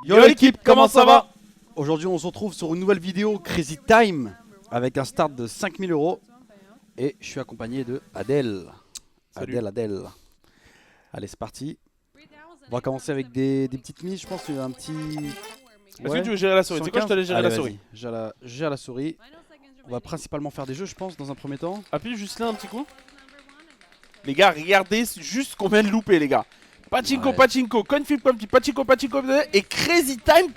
Yo l'équipe, comment ça va? Aujourd'hui on se retrouve sur une nouvelle vidéo Crazy Time avec un start de 5000 € et je suis accompagné de Adèle. Salut. Adèle. Allez c'est parti. On va commencer avec des petites mises, je pense un petit... Est-ce que tu veux gérer la souris? C'est quoi, je te laisse gérer Allez, la souris. Gère la souris. On va principalement faire des jeux je pense dans un premier temps. Appuie juste là un petit coup. Les gars, regardez juste qu'on vient de louper les gars. Pachinko, Ouais. pachinko, coin flip, pachinko, pachinko et Crazy Time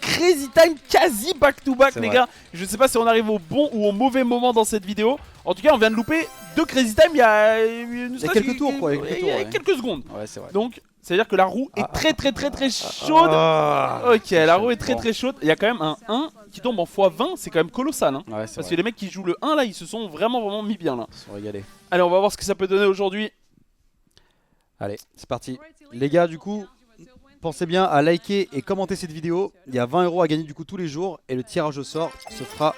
quasi back to back C'est les vrai. gars. Je sais pas si on arrive au bon ou au mauvais moment dans cette vidéo. En tout cas, on vient de louper deux Crazy Time il y a quelques tours, quoi, il y a quelques secondes. Ouais c'est vrai. Donc, c'est à dire que la roue est très chaude. Ok, la roue est très chaude. Il y a quand même un 1 qui tombe en x20, c'est quand même colossal hein. Ouais c'est Parce vrai. que les mecs qui jouent le 1 là, ils se sont vraiment mis bien là. Ils se sont régalés. Allez, on va voir ce que ça peut donner aujourd'hui. Allez c'est parti. Les gars du coup... Pensez bien à liker et commenter cette vidéo. Il y a 20 € à gagner du coup tous les jours. Et le tirage au sort se fera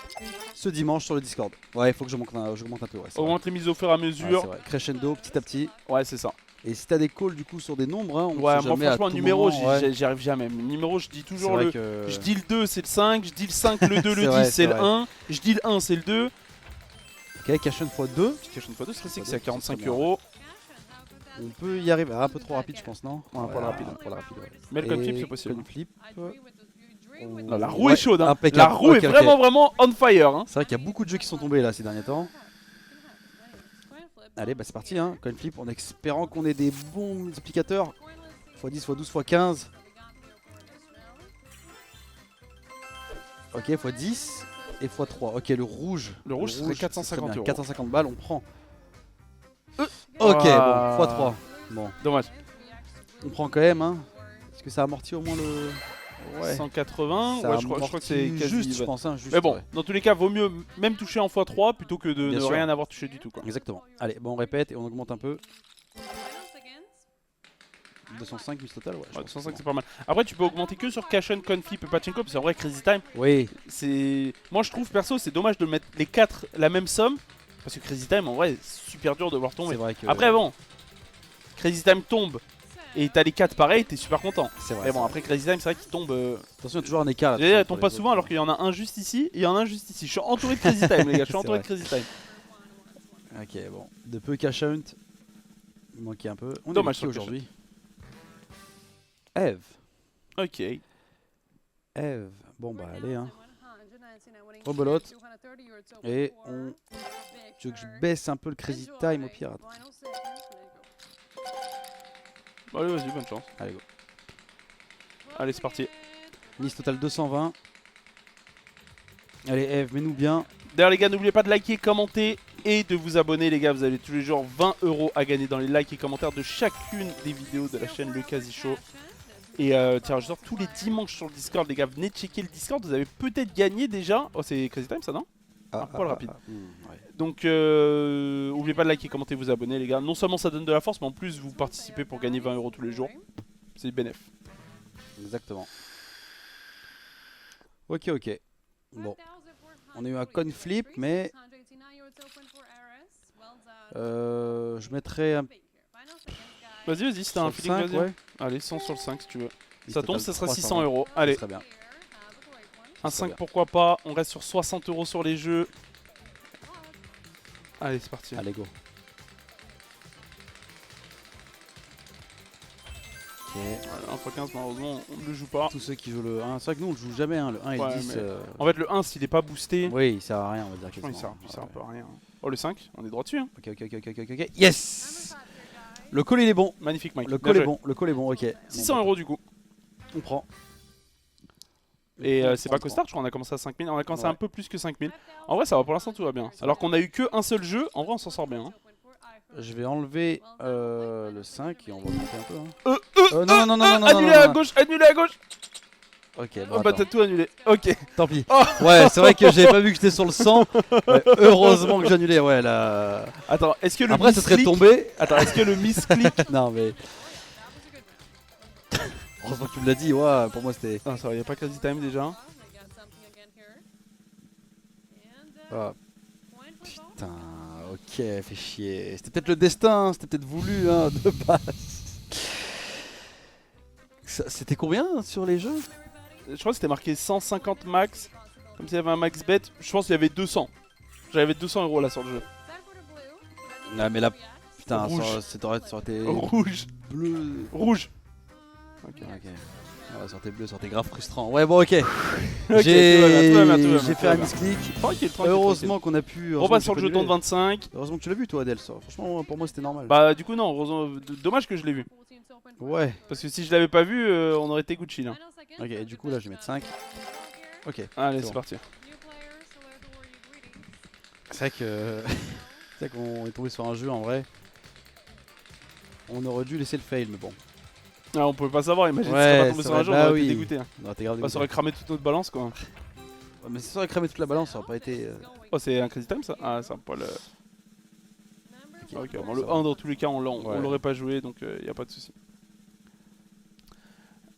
ce dimanche sur le Discord. Ouais, il faut que je monte un peu. Ouais, c'est vrai. Augmente les mises au fur et à Ouais, mesure. c'est vrai. Crescendo, petit à petit. Ouais, c'est ça. Et si t'as des calls du coup sur des nombres, hein, on Ouais, sait moi jamais à franchement, tout numéro, moment, ouais. j'y arrive jamais. Numéro, je dis C'est toujours vrai le. que... Je dis le 2, c'est le 5. Je dis le 5, le 2, le C'est 10, vrai, c'est c'est le vrai. 1. Je dis le 1, c'est le 2. Ok, cash x2. Petit cash une fois 2, c'est que c'est à C'est 45 très bien. €. On peut y arriver. Ah, un peu trop rapide, je pense, non? Ouais, un poil rapide. Pour le rapide, ouais. Mais le coin Et flip, c'est possible. coin flip. Non, la roue Ouais, est chaude. Hein. impeccable. La roue Ok, est ok. vraiment on fire. Hein. C'est vrai qu'il y a beaucoup de jeux qui sont tombés là ces derniers temps. Allez, bah c'est parti, hein. Coin flip en espérant qu'on ait des bons multiplicateurs. x10, x12, x15. Ok, x10 et x3. Ok, le rouge. Le rouge, ce serait 450 très bien. €. 450 balles, on prend. Ok, Ah. bon, x3. Bon, Dommage. on prend quand même, hein. Est-ce que ça amortit au moins le. Ouais. 180. Ça Ouais, je crois que c'est amortit quasi juste, je even. pense, hein, juste. Mais bon, Ouais. dans tous les cas, vaut mieux même toucher en x3 plutôt que de Bien ne sûr. rien avoir touché du tout. Quoi. Exactement. Allez, bon, on répète et on augmente un peu. 205 mise total, ouais. je Ouais, pense 205 que c'est pas mal. Après, tu peux augmenter que sur Cash Coin Flip et Pachinko, parce qu'en vrai, Crazy Time, Oui, c'est. Moi, je trouve perso, c'est dommage de mettre les 4 la même somme, parce que Crazy Time, en vrai, c'est super dur de voir c'est tomber. vrai que. Après, bon, Crazy Time tombe et t'as les 4 pareils, t'es super content. C'est vrai. Mais bon, c'est après, Crazy Time, c'est vrai qu'il tombe. Attention, il y a toujours un écart là. Elle tombe pas souvent, alors qu'il y en a un juste ici et il y en a un juste ici. Je suis entouré de Crazy Time, les gars, je suis C'est entouré vrai. de Crazy Time. Ok, bon. De peu cash hunt. Il manquait un peu. On Dommage est sur qui le cash aujourd'hui. Eve. Ok. Eve. Bon, bah, allez, hein. Rebelote. Et on. Tu veux que je baisse un peu le crazy time au pire? Attends. Allez, vas-y, bonne chance. Allez, go. Allez, c'est parti. Mise totale 220. Allez, Eve, mets-nous bien. D'ailleurs les gars, n'oubliez pas de liker, commenter et de vous abonner les gars. Vous avez tous les jours 20 € à gagner dans les likes et commentaires de chacune des vidéos de la chaîne Le Quasi Show. Et tirage au sort tous les dimanches sur le Discord les gars. Venez checker le Discord, vous avez peut-être gagné déjà. Oh c'est Crazy Time ça non? Un poil rapide. Ouais. Donc n'oubliez pas de liker, commenter, vous abonner les gars. Non seulement ça donne de la force mais en plus vous participez pour gagner 20 € tous les jours. C'est bénéf. Exactement. Ok, ok. Bon. On a eu un coin flip, mais je mettrais un Vas-y, si t'as sur un le feeling 5, vas-y. ouais. Allez, 100 sur le 5 si tu veux. Mise Ça tombe, totale ça sera 320. 600 €. Allez. Très bien. Un Très 5 bien. pourquoi pas, on reste sur 60 € sur les jeux. Allez c'est parti. Allez, go. Ok. Voilà, 1x15 malheureusement on ne le joue pas. Tous ceux qui jouent le 1. C'est vrai que nous on le joue jamais, hein. Le 1 et Ouais, le 10. mais- En fait le 1 s'il est pas boosté, Oui, il sert à rien, on va dire. franchement, quasiment. il sert un peu à rien. Oh le 5, on est droit dessus hein. Ok. Yes. Le call il est bon. Magnifique Mike. Le Bien call est joué. bon. Le call est bon, ok. 600 € du coup. On prend. Et On c'est prend, pas qu'au start, je crois qu'on a commencé à 5000, on a commencé Ouais. un peu plus que 5000. En vrai ça va pour l'instant tout va bien. Alors qu'on a eu que un seul jeu, en vrai on s'en sort bien. Hein. Je vais enlever le 5 et on va monter un peu. Hein. Non. Annulé à gauche, annulé à gauche. Ok, Oh bon, bah attends. t'as tout annulé. Ok. Tant pis. Oh. Ouais, c'est vrai que j'avais pas vu que j'étais sur le 100. Ouais, heureusement que j'annulais. Ouais, là. Attends, est-ce que le Après, ça serait misclick- tombé. Attends, est-ce que le misclick... Non, mais. Heureusement que tu me l'as dit. Ouais, pour moi c'était. Non ça va, y'a pas Crazy Time déjà. Ah, putain, ok, fait chier. C'était peut-être le destin, hein, c'était peut-être voulu hein, de base. C'était combien sur les jeux? Je crois que c'était marqué 150 max. Comme s'il y avait un max bet. Je pense qu'il y avait 200. J'avais 200 € là sur le jeu. Ah, mais là, putain, Rouge. ça aurait été. Rouge. Bleu. Rouge. Ok. Ouais, ça aurait été bleu, ça aurait été grave frustrant. Ouais, bon, ok. Ok, tout va bien, tout va bien, J'ai fait un misclick. Tranquille. Heureusement qu'on a pu. On passe sur le jeton de 25. Heureusement que tu l'as vu, toi, Adèle. Franchement, pour moi, c'était normal. Bah, du coup, non. Heureusement, dommage que je l'ai vu. Ouais. Parce que si je l'avais pas vu, on aurait été Gucci là. Ok, et du coup, là, je vais mettre 5. Ok. Allez, C'est c'est bon. parti. C'est vrai que. C'est vrai qu'on est tombé sur un jeu en vrai. On aurait dû laisser le fail, mais bon. Ah, on pouvait pas savoir, imagine Ouais, si on va tomber c'est sur vrai, un jeu, bah on aurait oui. été dégoûté. Hein. Non, t'es grave Bah, ça aurait cramé toute notre balance quoi. Ouais, mais si ça aurait cramé toute la balance, ça aurait pas été. Oh, c'est un crazy time ça? Ah, c'est un poil. Ok, bon, le 1 dans tous les cas, on l'aurait pas joué donc y a pas de souci.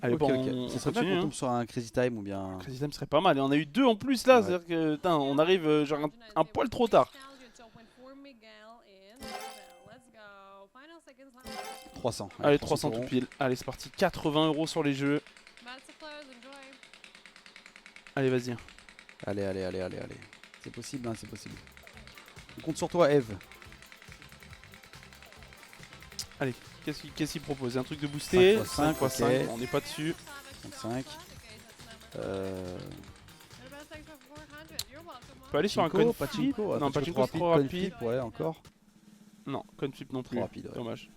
Allez, Ok, bon, ok. on Ça serait bien continue. qu'on Hein. tombe sur un crazy time ou bien. Crazy time serait pas mal. Et on a eu 2 en plus là, Ouais. c'est-à-dire que putain, on arrive genre un poil trop tard. 300. Allez, 300 tout pile. Allez, c'est parti. 80 € sur les jeux. Allez, vas-y. Allez. C'est possible, hein, c'est possible. On compte sur toi, Eve. Qu'est-ce qu'il propose? Un truc de booster? 5 x 5, ok. On n'est pas dessus. 35. On peut aller sur un coin flip. Pachinko. Non, Pachinko c'est trop rapide. Ouais, encore. Non, coin flip non plus. Trop rapide, ouais. Dommage.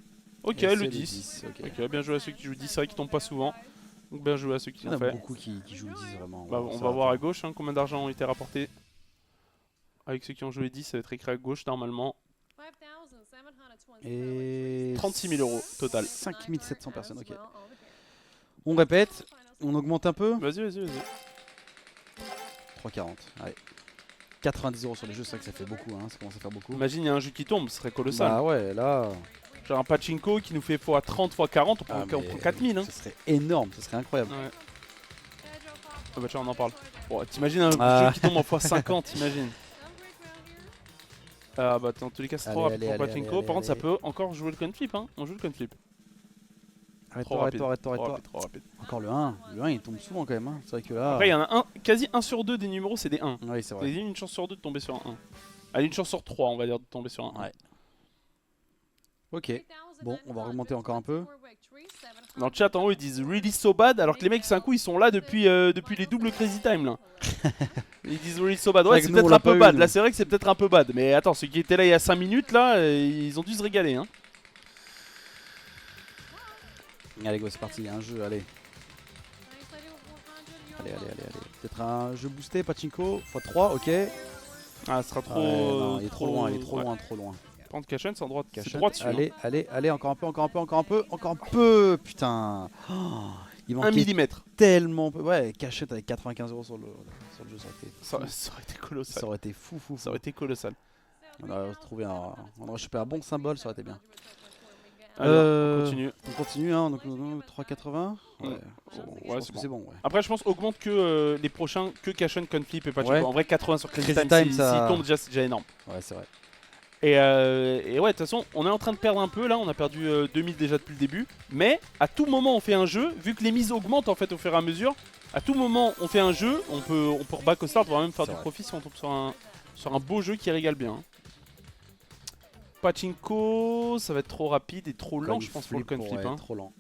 Ok, Et le c'est 10. Ok. Ok, bien joué à ceux qui jouent 10. C'est vrai qu'ils tombent pas souvent. Donc bien joué à ceux qui Il y en l'ont a fait. beaucoup qui jouent le 10 vraiment. Bah, on va voir à gauche hein, combien d'argent ont été rapportés. Avec ceux qui ont joué 10, ça va être écrit à gauche normalement. Et 36 000 € total. 5700 personnes, ok. On répète, on augmente un peu. Vas-y. 3,40. Allez. 90 € sur les jeux, c'est vrai que ça fait beaucoup, hein, ça commence à faire beaucoup. Imagine, il y a un jeu qui tombe, ce serait colossal. Bah ouais, là. Genre un Pachinko qui nous fait x30, x40, on prend 4000. Hein. Ce serait énorme, ce serait incroyable. Ouais. Ah bah tiens, on en parle. Bon, t'imagines un Ah. jeu qui tombe en x50, t'imagines. Ah bah dans tous les cas c'est trop rapide pour Pachinko. Par contre ça peut encore jouer le coin flip, hein. On joue le coin flip. Arrête-toi. Trop rapide. Encore le 1. Le 1 il tombe souvent quand même, hein. C'est vrai que là. Après il y en a quasi 1 sur 2 des numéros c'est des 1. Oui, c'est T'as vrai. une chance sur 2 de tomber sur un 1. Allez, une chance sur 3 on va dire de tomber sur un 1. Ouais. Ok. Bon, on va remonter encore un peu. Dans le chat en haut ils disent really so bad alors que les mecs c'est un coup ils sont là depuis les doubles crazy time là. Ils disent really so bad. Ouais, c'est peut-être un peu bad. Là c'est vrai que c'est peut-être un peu bad. Mais attends, ceux qui étaient là il y a 5 minutes là, ils ont dû se régaler hein. Allez go, c'est parti, il y a un jeu, allez. Allez. Peut-être un jeu boosté, Pachinko, x3, ok. Ah, ce sera trop. Non, il est trop loin, ouais. trop loin. Prendre Cashen, c'est en droite. Cachette, C'est droit dessus. allez, encore un peu, putain. Oh, il hein. 1 manquait mm. tellement peu. Ouais, cachette avec 95 € sur le jeu, Ça aurait été colossal. ça aurait été fou. Ça aurait été colossal. On aurait chopé un bon symbole, ça aurait été bien. Allez, on continue. On continue, hein, donc 3,80. Ouais, Ouais, c'est bon. Ouais. Après, je pense augmente que les prochains, que Cashen, Conflip et Pachinko. Ouais. En vrai, 80 sur Crazy Crazy Time, Time, s'il ça- tombe déjà, c'est déjà énorme. Ouais, c'est vrai. Et ouais, de toute façon, on est en train de perdre un peu là. On a perdu 2000 déjà depuis le début. Mais à tout moment, on fait un jeu. Vu que les mises augmentent en fait au fur et à mesure, à tout moment, on fait un jeu. On peut reback au start, voire même faire C'est du vrai. profit si on tombe sur un beau jeu qui régale bien. hein. Pachinko, ça va être trop rapide et trop lent, je pense, pour le coin flip. Hein. Trop lent.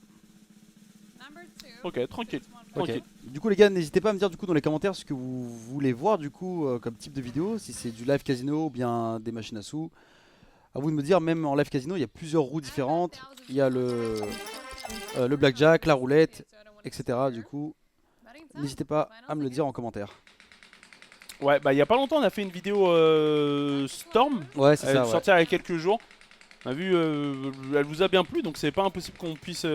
Ok, tranquille. Ok. Du coup les gars, n'hésitez pas à me dire du coup dans les commentaires ce que vous voulez voir du coup comme type de vidéo, si c'est du live casino ou bien des machines à sous. À vous de me dire, même en live casino, il y a plusieurs roues différentes. Il y a le blackjack, la roulette, etc. Du coup, n'hésitez pas à me le dire en commentaire. Ouais, bah il y a pas longtemps, on a fait une vidéo Storm. Ouais, c'est Elle ça. est sortie il y a quelques jours. On a vu, elle vous a bien plu, donc c'est pas impossible qu'on puisse,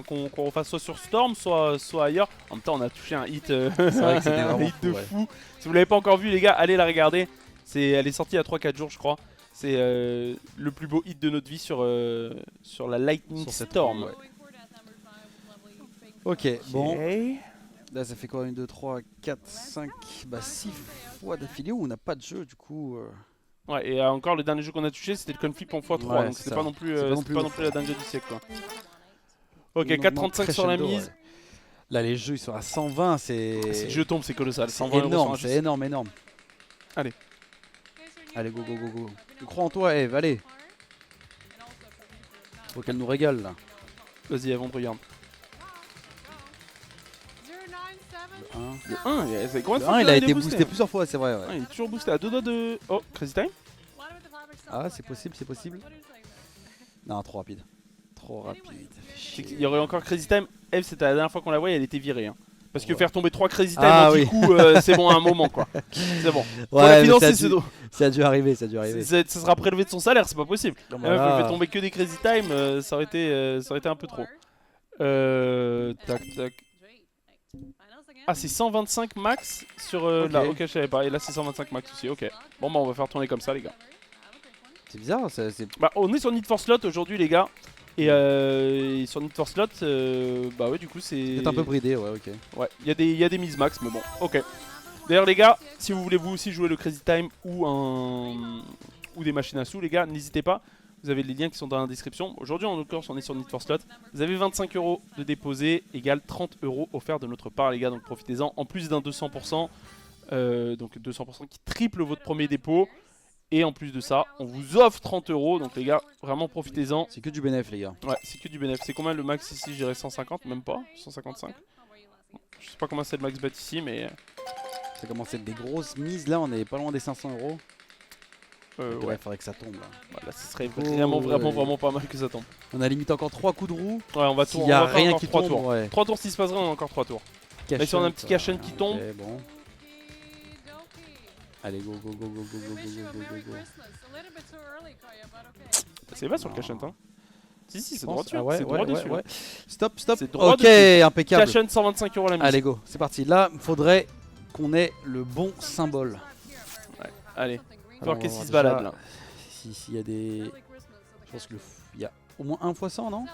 qu'on refasse soit sur Storm, soit ailleurs. En même temps, on a touché un hit, C'est vrai que c'était un vraiment hit de fou, ouais. fou. Si vous l'avez pas encore vu, les gars, allez la regarder. Elle est sortie il y a 3-4 jours, je crois. C'est le plus beau hit de notre vie sur la Lightning Sur cette Storm. roue, ouais. Ok, bon. Là, ça fait quoi? 1, 2, 3, 4, 5, 6 fois d'affilée où on n'a pas de jeu, du coup. Ouais, et encore le dernier jeu qu'on a touché, c'était le Conflip en x3, Ouais, donc c'est c'est ça. pas non plus, C'est pas non plus la dingue du siècle, quoi. Ok, on augmente 4,35 sur la crescendo, mise. ouais. Là, les jeux, ils sont à 120, c'est... Si le jeu tombe, c'est colossal. C'est 120 € sur un énorme, jeu, c'est énorme, énorme. Allez. Allez, go, go, go, go. Je crois en toi, Eve, allez. Faut qu'elle nous régale, là. Vas-y, avant de regarder. Le 1. Le 1, c'est combien de Le fois 1, que il a là, été est boosté plusieurs fois, c'est vrai. Ouais. Ah, il est toujours boosté à 2 doigts de... Oh, Crazy Time. Ah, c'est possible, c'est possible. Non, trop rapide. Trop rapide. Il y aurait encore Crazy Time. Eve, c'était la dernière fois qu'on la voyait, elle était virée. Hein. Parce que Ouais. faire tomber 3 Crazy Time Ah, en 10 oui. coups, c'est bon à un moment quoi. C'est bon. Faut Ouais, la mais financer, c'est ça a dû arriver, ça a dû arriver. ça sera prélevé de son salaire, c'est pas possible. Donc, La meuf, voilà. elle fait tomber que des Crazy Time, ça aurait été un peu trop. Tac tac. Ah, c'est 125 max sur Ok. là. Ok, je savais pas. Et là, c'est 125 max aussi. Ok. Bon, bah, on va faire tourner comme ça, les gars. C'est bizarre, c'est... Bah, on est sur Need for Slot aujourd'hui, les gars. Et sur Need for Slot, bah ouais, du coup, c'est. un peu bridé, ouais, ok. Ouais, il y a des mises max, mais bon, ok. D'ailleurs, les gars, si vous voulez vous aussi jouer le Crazy Time ou des machines à sous, les gars, n'hésitez pas. Vous avez les liens qui sont dans la description. Aujourd'hui, en l'occurrence, on est sur Need for Slot. Vous avez 25 € de déposé, égale 30 € offerts de notre part, les gars. Donc profitez-en. En plus d'un 200%, donc 200% qui triple votre premier dépôt. Et en plus de ça, on vous offre 30 €. Donc les gars, vraiment profitez-en. C'est que du bénéf, les gars. Ouais, c'est que du bénéfice. C'est combien le max ici? Je dirais 150, même pas 155. Je sais pas comment c'est le max bet ici, mais Ça commence à être des grosses mises. Là, on est pas loin des 500 €. ouais. Ouais, faudrait que ça tombe, là. Voilà, ce serait Oh, vraiment, ouais. vraiment pas mal que ça tombe. On a limite encore 3 coups de roue. Ouais, on va S'il on y a va faire rien encore qui 3 tombe, tours. ouais. 3 tours s'il se passerait, on a encore 3 tours. Là, si on a un petit cash-in qui tombe. Ok, bon. Allez, go, go, go, go, go, go, go, go, go, go. C'est bas sur le cash-in, hein. Si, c'est droit dessus. Ah ouais, C'est droit ouais, dessus. ouais. Stop, stop. C'est droit Ok, dessus. impeccable. Cash-in 125 € la mise. Allez, go, c'est parti. Là, il faudrait qu'on ait le bon symbole. Allez, Alors, voir on qu'est-ce va qui se voir balade déjà là. S'il y a des... Je pense qu'il y a au moins 1 x 100, non?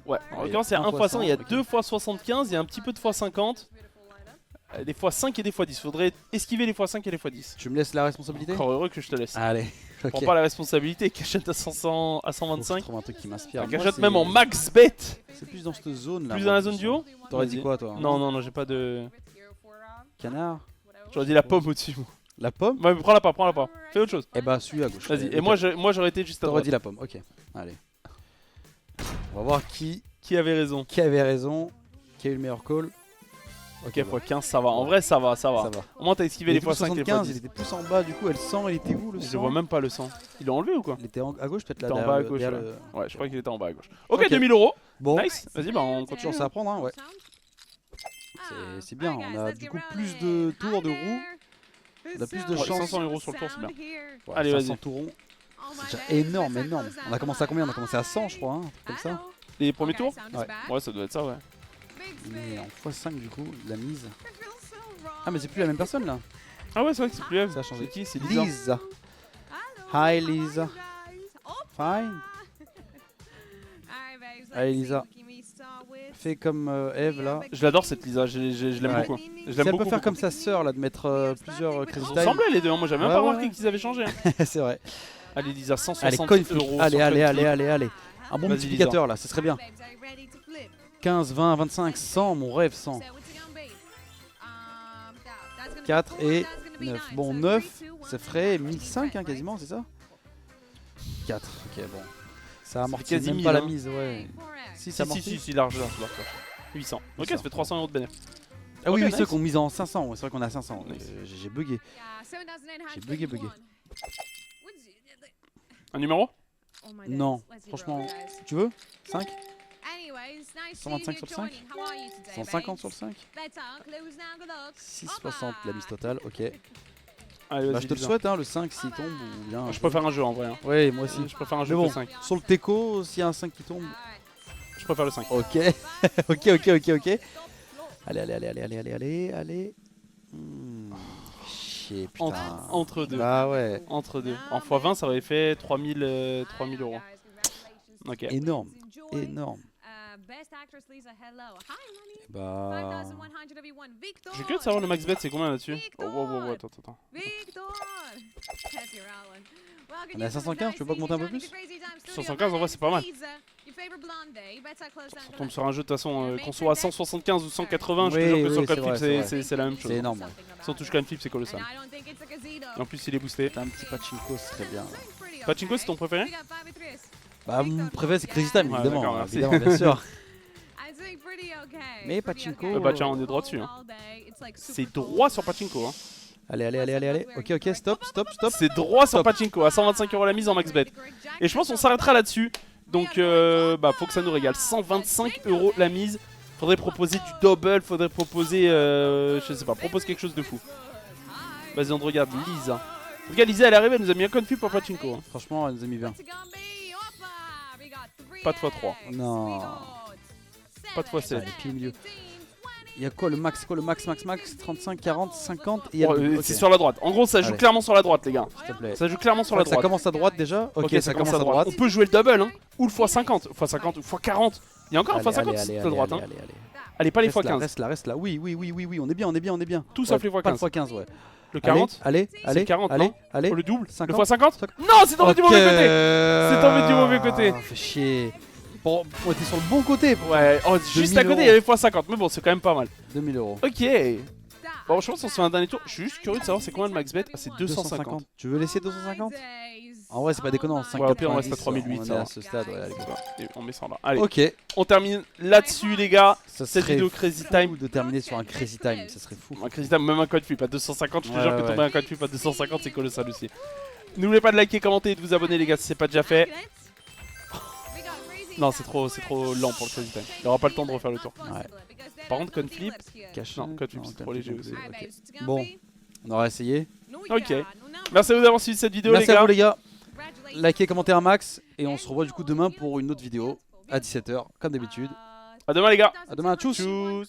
Ouais, en Allez, l'occurrence, il y a 1 1 fois x 100, il y a 100, 2 x 75, il y a un petit peu de x 50. Des x 5 et des x 10. Faudrait esquiver les x 5 et les x 10. Tu me laisses la responsabilité? Encore heureux que je te laisse. Allez, ok. Prends pas la responsabilité, cachette à Faut que je 125. trouve un truc qui m'inspire. Moi, Cachette c'est- même en max bet. C'est plus dans cette zone là. Plus moi, dans la je zone sens. duo. T'aurais dit Vas-y. quoi toi? Non, j'ai pas de. Canard? J'aurais dit la pomme au-dessus. La pomme? Ouais, mais prends-la pas. Fais autre chose. Eh bah celui à gauche. Vas-y. Et Ok. moi j'aurais été juste à T'aurais droite. dit la pomme, ok. Allez. On va voir qui Qui avait raison? avait raison, qui a eu le meilleur call. Ok, bah, x 15, ça va. En vrai, ça va. ça va. Au moins, t'as esquivé les Il x 5 et les x 75, il 10. était plus en bas du coup, elle sent, il était où le Je sang? vois même pas le sang. Il l'a enlevé ou quoi? Il était à gauche peut-être là Il était en derrière bas à le- gauche, derrière ouais. le- Ouais, je crois qu'il était en bas à gauche. Ok, Ok. 2000 €. Bon, Nice. Vas-y, bah on continue. chance à apprendre hein, ouais. C'est bien, on a du coup plus de tours de roue. On a plus de Ouais, chance. 500 € sur le tour, c'est bien. Ouais, Allez, 500 vas-y. tourons. C'est déjà énorme, énorme. On a commencé à combien? On a commencé à 100 je crois, hein, un truc comme ça. Les premiers tours? Ouais. Ouais, ça doit être ça, ouais. Mais en x5 du coup, la mise. Ah mais c'est plus la même personne là. Ah ouais, c'est vrai que c'est plus Eve. Ça a changé. C'est qui? C'est Lisa. Lisa. Hi Lisa. Fine. Allez Lisa. Fais comme Eve là. Je l'adore cette Lisa, je l'aime Ouais. beaucoup. Je Si l'aime elle peut beaucoup. faire beaucoup. comme sa sœur là, de mettre plusieurs Ils crazy se time. ressemblaient les deux, hein. Moi j'avais même Ouais, pas ouais, remarqué ouais. qu'ils avaient changé. Hein. C'est vrai. Allez Lisa, Allez, 160 coin flip. €. Allez, sur allez, Coin allez, Flip. allez, allez. Un bon Vas-y, multiplicateur là, ce serait bien. 15, 20, 25, 100, mon rêve, 100. 4 et 9. Bon, 9, ça ferait 1005 hein, quasiment, c'est ça? 4, ok, bon. Ça amortit quasi même 1000, pas la hein. mise, ouais. Si, ça amortit. Si, large. 800. Ok, 800. ça fait 300 € de bénéfice. Ah oui, Ok, oui, c'est vrai nice. qu'on mise en 500, ouais, c'est vrai qu'on a 500. Nice. J'ai bugué. J'ai bugué. Un numéro? Non, franchement, tu veux 5 125 sur 5 150 sur le 5 660 la mise totale, ok. Allez, Bah, vas-y, je te le Lisa. souhaite, hein, le 5 s'il tombe ou bien. Je préfère un jeu en vrai. Hein. Ouais, moi aussi. Je préfère un Mais jeu bon, que 5. sur le teco, s'il y a un 5 qui tombe. Je préfère le 5. Ok, ok. Allez. Chier, putain. Entre deux. Bah ouais, Entre deux. En x20, ça aurait fait 3000 €. Ok. énorme. Bah... J'ai curieux de savoir le max bet c'est combien là-dessus. Oh, wow, attends. On est à 515, tu veux pas augmenter un peu plus? 515 en vrai c'est pas mal. On tombe sur un jeu de toute façon, qu'on soit à 175 ou 180, je te jure que sur Coin Flip c'est la même chose. C'est énorme. Ouais. Sans touche Coin Flip c'est colossal. En plus il est boosté. Un petit pachinko, ce serait bien. Pachinko c'est ton préféré? Bah mon préféré c'est Crazy Time, Ouais, évidemment, d'accord, merci. évidemment, bien sûr. Mais pachinko... Bah tiens on est droit dessus. Hein. C'est droit sur Pachinko. Hein. Allez. Ok, stop. C'est droit sur Pachinko, à 125 € la mise en max bet. Et je pense qu'on s'arrêtera là-dessus. Donc bah faut que ça nous régale. 125 € la mise. Faudrait proposer du double, faudrait proposer... je sais pas, propose quelque chose de fou. Vas-y on te regarde, Lisa. Regarde Lisa elle est arrivée, elle nous a mis un confus pour Pachinko. Hein. Franchement, elle nous a mis bien. Pas de x3. Non. Pas de x7. Allez, pied au milieu. Il y a quoi le max? 35, 40, 50 et il y a le... C'est sur la droite. En gros ça joue clairement sur la droite les gars. S'il te plaît. Ça joue clairement sur la droite. Ça commence à droite déjà. Ok, ça commence à droite. On peut jouer le double hein. Ou le x50. x50 ou x40. Il y a encore un x50 sur la droite. Allez, pas les x15. Reste là. Oui. On est bien. Tout sauf les x15. Pas le x15, ouais. Le 40. Allez. Oh, le double. 50. Le x50. Non, c'est tombé du mauvais côté. C'est tombé du mauvais côté. Fait chier. Bon, on était sur le bon côté. Ouais, oh, juste à côté il y avait x50. Mais bon, c'est quand même pas mal. 2000 €. Ok. Bon, je pense qu'on se fait un dernier tour. Je suis juste curieux de savoir c'est combien le max bet. Ah, c'est 250. Tu veux laisser 250? En vrai, c'est pas déconnant. Ouais, au pire, on reste à 3008. On est à ce stade, ouais, allez. Et on met ça là. Allez, Ok. on termine là-dessus, les gars. Ça Cette serait vidéo Crazy fou Time. de terminer sur un Crazy Time, ça serait fou. Un Crazy Time, même un code flip à 250. Je te jure que ouais. tomber un code flip à 250, c'est colossal aussi. N'oubliez pas de liker, commenter et de vous abonner, les gars, si c'est pas déjà fait. Non, c'est trop lent pour le Crazy Time. Il aura pas le temps de refaire le tour. Ouais. Par contre, code flip, Caché. non, code flip, c'est trop léger aussi. Ok. Bon, on aura essayé. Ok. Merci à vous d'avoir suivi cette vidéo, Merci les gars. à vous, les gars. Likez, commentez un max. Et on se revoit du coup demain pour une autre vidéo à 17 h, comme d'habitude. À demain, les gars. À demain, tchuss. Tchuss.